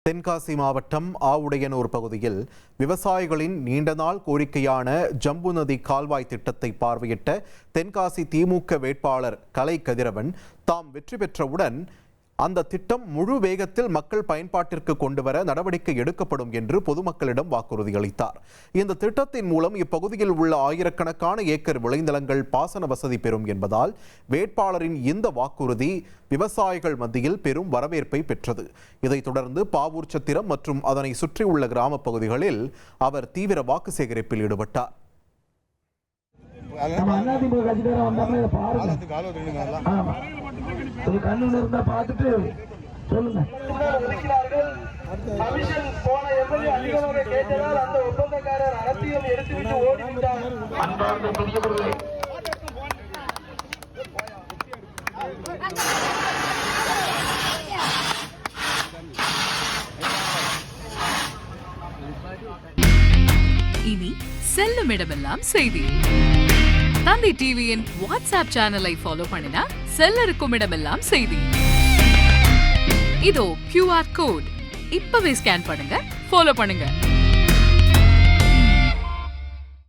தென்காசி மாவட்டம் ஆவுடையனூர் பகுதியில் விவசாயிகளின் நீண்ட நாள் கோரிக்கையான ஜம்பு நதி கால்வாய் திட்டத்தை பார்வையிட்ட தென்காசி திமுக வேட்பாளர் கலை கதிரவன் தாம் வெற்றி பெற்றவுடன் அந்த திட்டம் முழு வேகத்தில் மக்கள் பயன்பாட்டிற்கு கொண்டுவர நடவடிக்கை எடுக்கப்படும் என்று பொதுமக்களிடம் வாக்குறுதி அளித்தார். இந்த திட்டத்தின் மூலம் இப்பகுதியில் உள்ள ஆயிரக்கணக்கான ஏக்கர் விளைநிலங்கள் பாசன வசதி பெறும் என்பதால் வேட்பாளரின் இந்த வாக்குறுதி விவசாயிகள் மத்தியில் பெரும் வரவேற்பை பெற்றது. இதைத் தொடர்ந்து பாவூர் சத்திரம் மற்றும் அதனை சுற்றியுள்ள கிராம பகுதிகளில் அவர் தீவிர வாக்கு சேகரிப்பில் ஈடுபட்டார். இனி செல்லும் இடமெல்லாம் செய்தி. தந்தி டிவியின் வாட்ஸ்அப் சேனலை ஃபாலோ பண்ணினா செல்ல இருக்கும் இடமெல்லாம் செய்தி. இதோ QR கோட் இப்பவே ஸ்கேன் பண்ணுங்க, ஃபாலோ பண்ணுங்க.